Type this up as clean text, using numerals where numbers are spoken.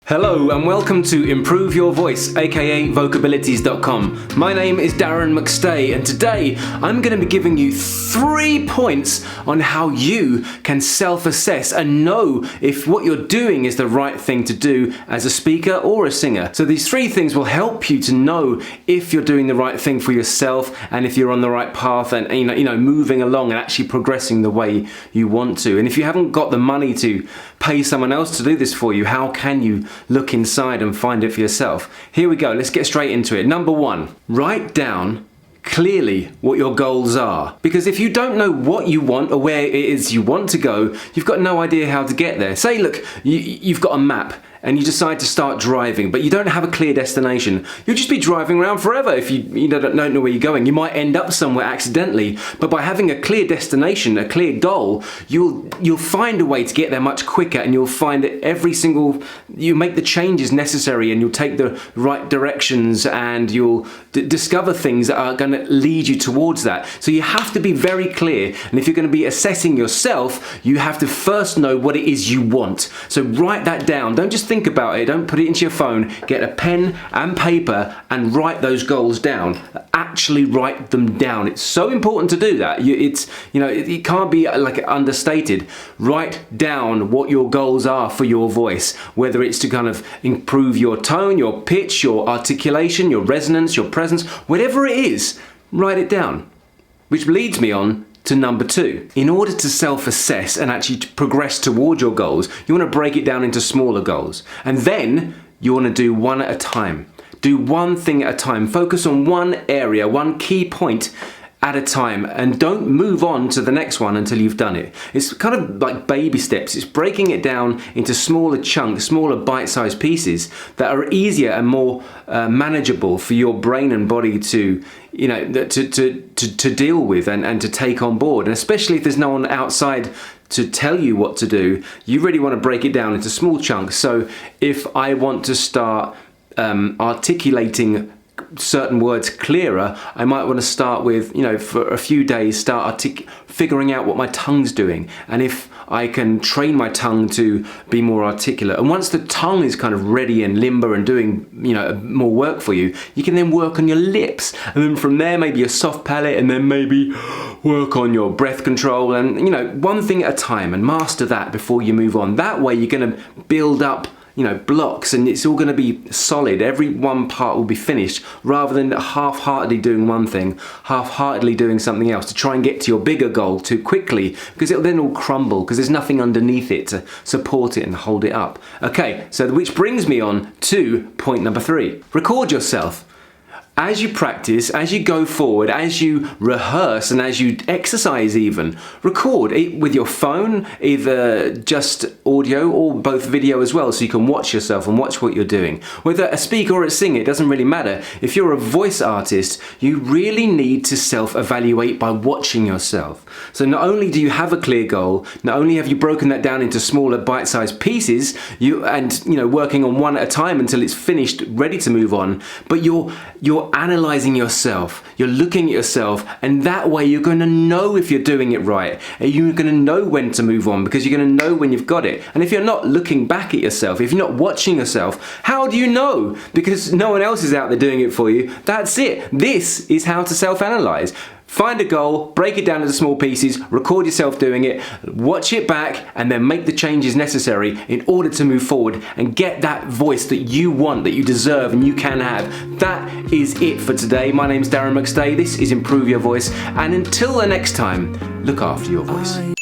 Hello and welcome to Improve Your Voice, aka vocabilities.com. My name is Darren McStay and today I'm going to be giving you 3 points on how you can self-assess and know if what you're doing is the right thing to do as a speaker or a singer. So these 3 things will help you to know if you're doing the right thing for yourself and if you're on the right path and moving along and actually progressing the way you want to. And if you haven't got the money to pay someone else to do this for you, how can you look inside and find it for yourself? Here we go, let's get straight into it. Number 1, write down clearly what your goals are. Because if you don't know what you want or where it is you want to go, you've got no idea how to get there. Say, look, you've got a map and you decide to start driving, but you don't have a clear destination. You'll just be driving around forever if you don't know where you're going. You might end up somewhere accidentally, but by having a clear destination, a clear goal, you'll find a way to get there much quicker, and you'll find that you make the changes necessary, and you'll take the right directions, and you'll discover things that are going to lead you towards that. So you have to be very clear, and if you're going to be assessing yourself, you have to first know what it is you want. So write that down. Don't just think about it, don't put it into your phone. Get a pen and paper and write those goals down. Actually write them down. It's so important to do that. It can't be like understated. Write down what your goals are for your voice, whether it's to kind of improve your tone, your pitch, your articulation, your resonance, your presence, whatever it is, write it down. Which leads me on to number 2. In order to self-assess and actually to progress towards your goals, you want to break it down into smaller goals. And then you want to do one at a time. Do one thing at a time. Focus on one area, one key point at a time, and don't move on to the next one until you've done it. It's kind of like baby steps. It's breaking it down into smaller chunks, smaller bite-sized pieces that are easier and more manageable for your brain and body to deal with and to take on board. And especially if there's no one outside to tell you what to do, you really want to break it down into small chunks. So if I want to start articulating certain words clearer, I might want to start with, for a few days, figuring out what my tongue's doing, and if I can train my tongue to be more articulate. And once the tongue is kind of ready and limber and doing, more work for you, you can then work on your lips, and then from there maybe a soft palate, and then maybe work on your breath control, and one thing at a time, and master that before you move on. That way you're going to build up blocks, and it's all going to be solid. Every one part will be finished, rather than half-heartedly doing one thing, half-heartedly doing something else to try and get to your bigger goal too quickly, because it'll then all crumble because there's nothing underneath it to support it and hold it up. Okay, so which brings me on to point number 3. Record yourself. As you practice, as you go forward, as you rehearse and as you exercise even, record it with your phone, either just audio or both video as well, so you can watch yourself and watch what you're doing. Whether a speaker or a singer, it doesn't really matter. If you're a voice artist, you really need to self-evaluate by watching yourself. So not only do you have a clear goal, not only have you broken that down into smaller bite-sized pieces, working on one at a time until it's finished, ready to move on, but you're analyzing yourself, you're looking at yourself, and that way you're going to know if you're doing it right, and you're going to know when to move on, because you're going to know when you've got it. And if you're not looking back at yourself, if you're not watching yourself, how do you know? Because no one else is out there doing it for you. That's it. This is how to self-analyze. Find a goal, break it down into small pieces, record yourself doing it, watch it back, and then make the changes necessary in order to move forward and get that voice that you want, that you deserve, and you can have. That is it for today. My name's Darren McStay. This is Improve Your Voice. And until the next time, look after your voice.